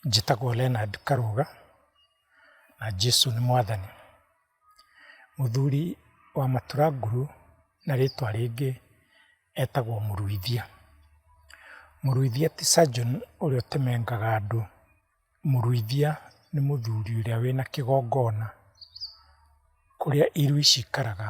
Njĩtagwo Leonard Karũga na Jesũ nĩ Mwathani. Mũthuri wa Matũranguru na rĩtwa rĩngĩ etagwo Mũruithia. Mũruithia ti surgeon ũrĩa ũtemengaga andũ. Mũruithia nĩ mũthuri ũrĩa wĩna kĩgongona kũrĩa irui cikaraga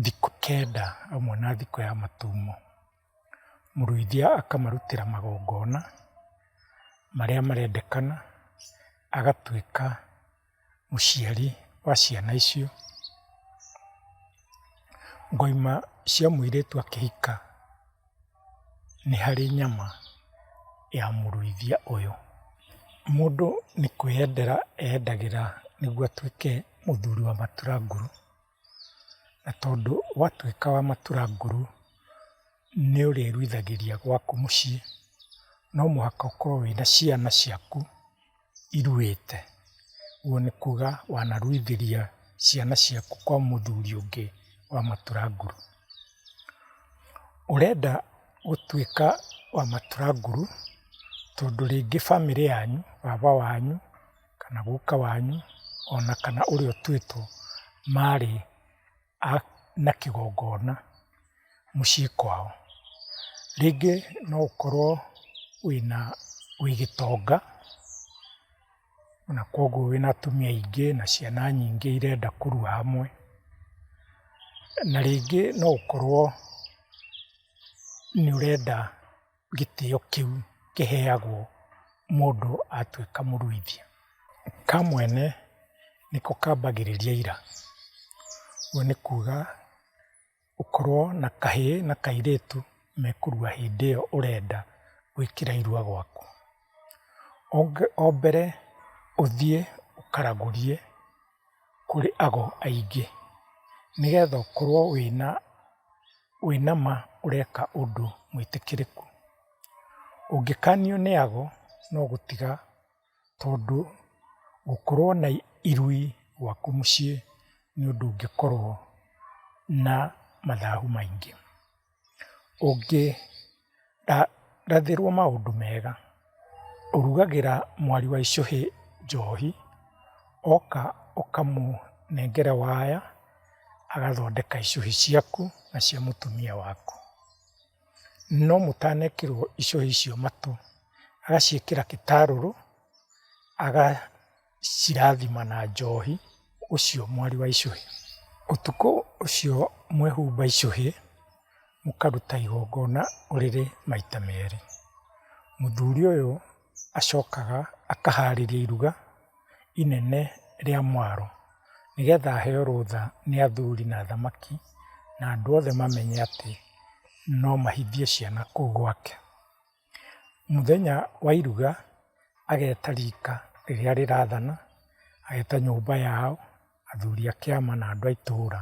thikũ 9 hamwe na thikũ ya matumo. Mũruithia akamarutĩra magongona marĩa marendekana, agatuĩka mũciari wa ciana icio. Ngoima cia mũirĩtu akĩhika nĩ harĩ nyama ya mũruithia ũyũ. Mũndũ nĩ kwĩyendera eyendagĩra nĩguo atuĩke mũthuri wa Matũranguru, na tondũ watuĩka wa Matũranguru nĩ ũrĩruithagĩria gwaku mũciĩ, no mũhaka ũkorwo wĩna ciana ciaku iruĩte. Ũguo nĩ kuga wanaruithĩria ciana ciaku kwa mũthuri ũngĩ wa Matũranguru. Ũrenda gũtuĩka wa Matũranguru tondũ rĩngĩ bamĩrĩ yanyu, baba wanyu kana guka wanyu ona kana ũrĩa ũtuĩtwo marĩ na kĩgongona mũciĩ kwao. Rĩngĩ no ũkorwo wĩ gĩtonga na koguo wĩna atumia aingĩ na ciana nyingĩ irenda kũrua hamwe. Na rĩngĩ no ũkorwo nĩ ũrenda gĩtĩo kĩu kĩheagwo mũndũ atuĩka mũruithia. Kamwene nĩko kambagĩrĩria ira. Ũguo nĩ kuga ũkorwo na kahĩĩ na kairĩtu mekũrua hĩndĩ ĩyo ũrenda gwĩkĩra irua gwaku. O mbere ũthiĩ ũkaragũrie kũrĩ ago aingĩ, nĩgetha ũkorwo wĩna ma ũreka ũndũ mwĩtĩkĩrĩku. Ũngĩkanio nĩ ago no gũtiga, tondũ gũkorwo na irui gwaku mũciĩ nĩ ũndũ ũngĩkorwo na mathahu maingĩ. Ũngĩrathĩrwo maũndũ mega, ũrugagĩra mwarĩ wa icũhĩ njohi, oka ũkamũnengera waya, agathondeka icũhĩ ciaku na cia mũtumia waku. No mũtanekĩrwo icũhĩ icio matũ, agaciĩkĩra gĩtarũrũ, agacirathima na njohi, ũcio mwarĩ wa icũhĩ. Ũtukũ ũcio mwehumba icũhĩ, mũkaruta igongona ũrĩrĩ maita merĩ. Mũthuri ũyũ acokaga akaharĩria iruga inene rĩa mwaro, nĩgetha aheo rũtha nĩ athuri na athamaki na andũ othe mamenye atĩ no mahithie ciana kũu gwake. Mũthenya wa iruga ageta rika rĩrĩa rĩrathana, ageta nyũmba yao, athuri a kĩama na andũ a itũũra.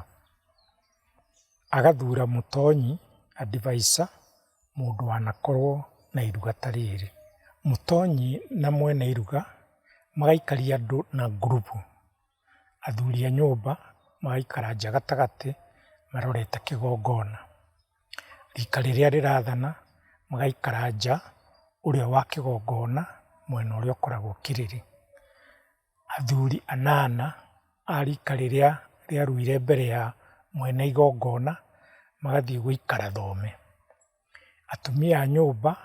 Agathura mũtonyi, advisor, mũndũ wanakorwo na iruga ta rĩrĩ. Mũtonyi na mwene iruga magaikaria andũ na ngurubu. Athuri a nyũmba magaikara nja gatagatĩ marorete kĩgongona. Rika rĩrĩa rĩrathana magaikara nja, ũrĩa wa kĩgongona mwena ũrĩa ũkoragwo kĩrĩrĩ. Athuri 8 a rika rĩrĩa rĩaruire mbere ya mwene igongona magathiĩ gũikara thome. Atumia a nyũmba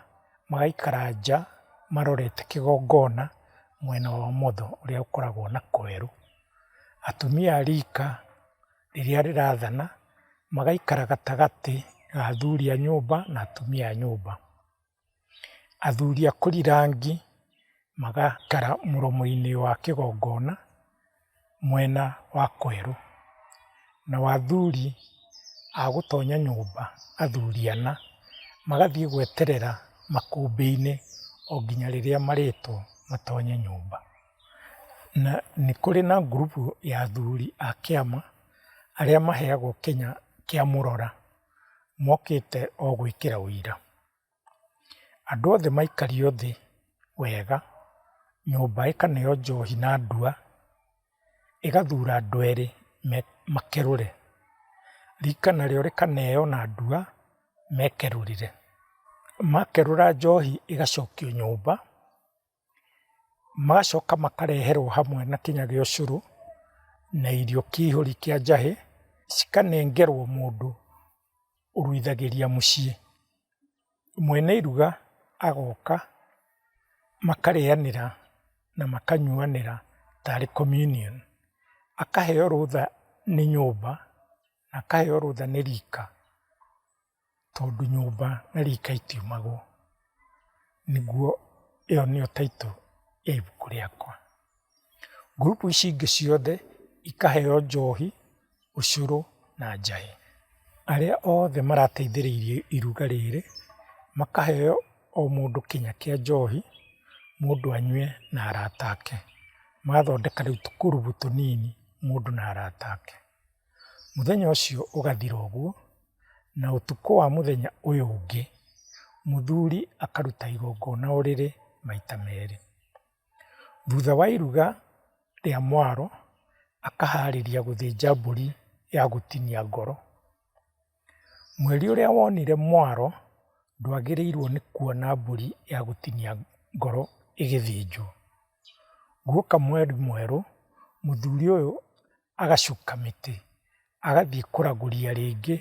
magaikara nja marorete kĩgongona mwena wa ũmotho ũrĩa ũkoragwo na kwerũ. Atumia a rika rĩrĩa rĩrathana magaikara gatagatĩ ga athuri a nyũmba na atumia a nyũmba. Athuri a kũrirangi magaikara mũromo-inĩ wa kĩgongona mwena wa kwerũ. Nao athuri a gũtonya nyũmba, athuri 4, magathiĩ gweterera makũmbĩ-inĩ o nginya rĩrĩa marĩtwo matonye nyũmba. Na nĩ kũrĩ na ngurubu ya athuri a kĩama arĩa maheagwo kĩnya kĩa mũrora, mokĩte o gwĩkĩra ũira. Andũ othe maikario thĩ wega, nyũmba ĩkaneo njohi na ndua, ĩgathura andũ 2 makerũre. Rika narĩo rĩkaneo na ndua mekerũrĩre. Makerũra njohi ĩgacokio nyũmba, magacoka makareherwo hamwe na kĩnya gĩa ũcũrũ na irio kĩihũri kĩa njahĩ, cikanengerwo mũndũ ũruithagĩria mũciĩ. Mwene iruga agoka, makarĩanĩra na makanyuanĩra tarĩ communion. Akaheo rũtha nĩ nyũmba, na akaheo rũtha nĩ rika, tondũ nyũmba na rika itiumagwo. Nĩguo ĩyo nĩyo title ya ibuku rĩakwa. Ngurubu ici ingĩ ciothe ikaheo njohi, ũcũrũ na njahĩ. Arĩa othe marateithĩrĩirie iruga rĩrĩ makaheo o mũndũ kĩnya kĩa njohi, mũndũ anyue na arata ake. Magathondeka rĩu tũkurubu tũnini mũndũ na arata ake. Mũthenya ũcio ũgathira ũguo, na ũtukũ wa mũthenya ũyũ ũngĩ, mũthuri akaruta igongona o rĩrĩ maita merĩ. Thutha wa iruga rĩa mwaro, akaharĩria gũthĩnja mbũri ya gũtinia ngoro. Mweri ũrĩa wonire mwaro ndwagĩrĩirwo nĩ kuona mbũri ya gũtinia ngoro ĩgĩthĩnjwo. Guoka mweri mwerũ, mũthuri ũyũ agacuka mĩtĩ, agathiĩ kũragũria rĩngĩ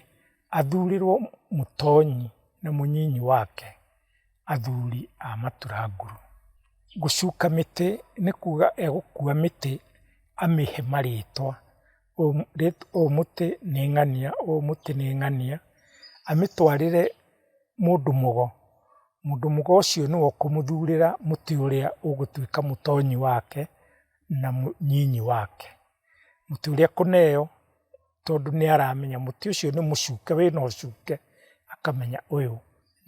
athurĩrwo mũtonyi na mũnyinyi wake, athuri a Maturanguru. Gũcuka mĩtĩ nĩ kuga egũkua mĩtĩ amĩhe marĩtwa, ũyũ mũtĩ nĩ ng'ania, ũyũ mũtĩ nĩ ng'ania, amĩtwarĩre mũndũ mũgo. Mũndũ mũgo ũcio nĩwe ũkũmũthurĩra mũtĩ ũrĩa ũgũtuĩka mũtonyi wake na mũnyinyi wake. Mũtĩ ũrĩa ekũneo, tondũ nĩ aramenya mũtĩ ũcio nĩ mũcuke, wĩna ũcuke, akamenya ũyũ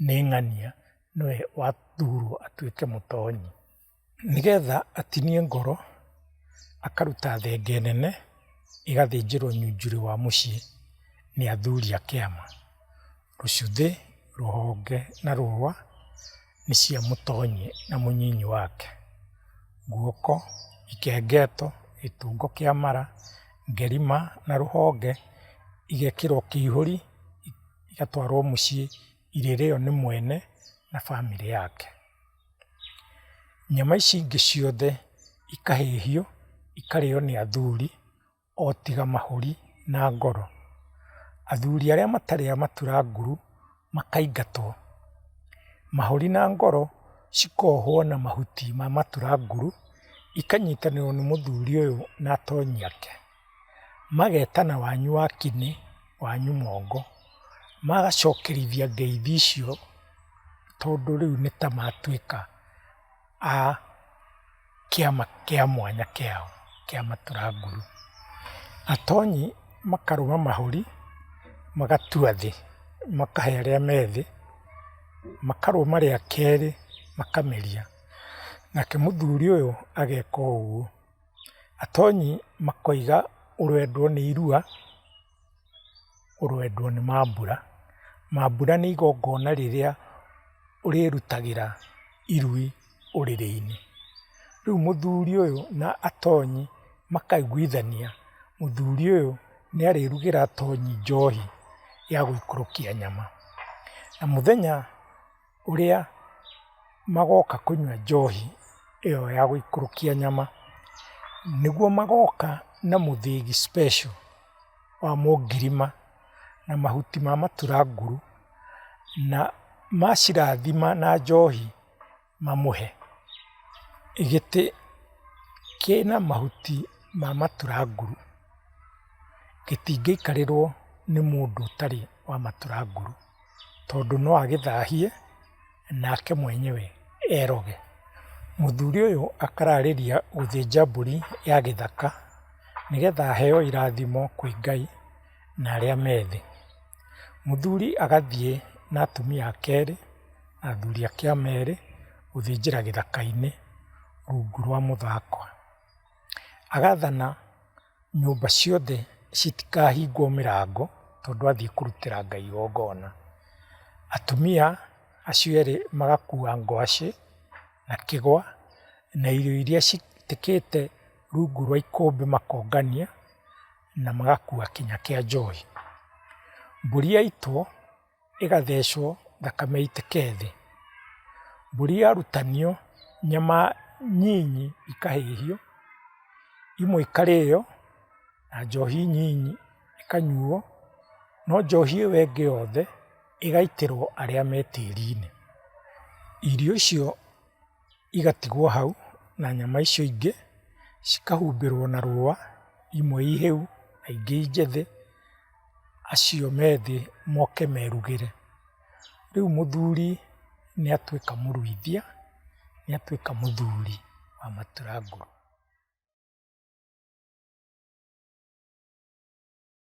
nĩ ng'ania, nĩwe wathurwo atuĩke mũtonyi. Nĩgetha atinie ngoro, akaruta thenge nene, ĩgathĩnjĩrwo nyunjurĩ wa mũciĩ nĩ athuri a kĩama. Rũcuthĩ, rũhonge na rũũa nĩ cia mũtonyi na mũnyinyi wake. Guoko, ikengeto, gĩtungo kĩa mara, ngerima na rũhonge igekĩrwo kĩihũri, igatwarwo mũciĩ irĩrĩo nĩ mwene na bamĩrĩ yake. Nyama ici ingĩ ciothe ikahĩhio, ikarĩo nĩ athuri, o tiga mahũri na ngoro. Athuri arĩa matarĩ a Maturanguru makaingatwo. Mahũri na ngoro cikohwo na mahuti ma Maturanguru, ikanyitanĩrwo nĩ mũthuri ũyũ na atonyi ake. Magetana wanyu wa kine, wanyu mongo, magacokerithia ngeithi icio, tondũ rĩu nĩ ta matuĩka a kĩama kĩa mwanya kĩao kĩa Maturanguru. Atonyi makarũma mahũri, magatua thĩ, makahe arĩa me thĩ, makarũma rĩa kerĩ makameria. Nake mũthuri ũyũ ageka ũguo. Atonyi makoiga ũrwendwo nĩ irua, ũrwendwo nĩ mambura. Mambura nĩ igongona rĩrĩa ũrĩrutagĩra irui ũrĩrĩ-inĩ. Rĩu mũthuri ũyũ na atonyi makaiguithania, mũthuri ũyũ nĩ arĩrugĩra atonyi njohi ya gũikũrũkia nyama. Na mũthenya ũrĩa magoka kũnyua njohi ĩyo ya gũikũrũkia nyama, nĩguo magoka na mũthĩgi special wa mũngirima na mahuti ma Maturanguru, na macirathima na njohi mamũhe. Gĩtĩ kĩna mahuti ma Maturanguru gĩtingĩikarĩrwo nĩ mũndũ ũtarĩ wa Maturanguru, tondũ no agĩthahie nake mwenyewe eroge. Mũthuri ũyũ akararĩria gũthĩnja mbũri ya gĩthaka, nĩgetha aheo irathimo kwĩ Ngai na arĩa me thĩ. Mũthuri agathiĩ na atumia ake erĩ na athuri ake a merĩ gũthĩnjĩra gĩthaka-inĩ rungu rwa mũthakwa. Agathana nyũmba ciothe citikahingwo mĩrango, tondũ athiĩ kũrutĩra Ngai igongona. Atumia acio erĩ magakua ngwacĩ na kĩgwa na irio iria citĩkĩte rungu rwa ikũmbĩ makongania, na magakua kĩnya kĩa njohi. Mbũri yaitwo ĩgathecwo thakame itĩke thĩ. Mbũri yarutanio nyama nyinyi ikahĩhio, imwe ikarĩo na njohi nyinyi ikanyuo, no njohi ĩyo ĩngĩ yothe ĩgaitĩrwo arĩa me tĩri-inĩ. Irio icio igatigwo hau na nyama icio ingĩ cikahumbĩrwo na rũa, imwe ihĩu na ingĩ njĩthĩ, acio me thĩ moke merugĩre. Rĩu mũthuri nĩatuĩka mũruithia, nĩatuĩka mũthuri wa matura ngũrũ.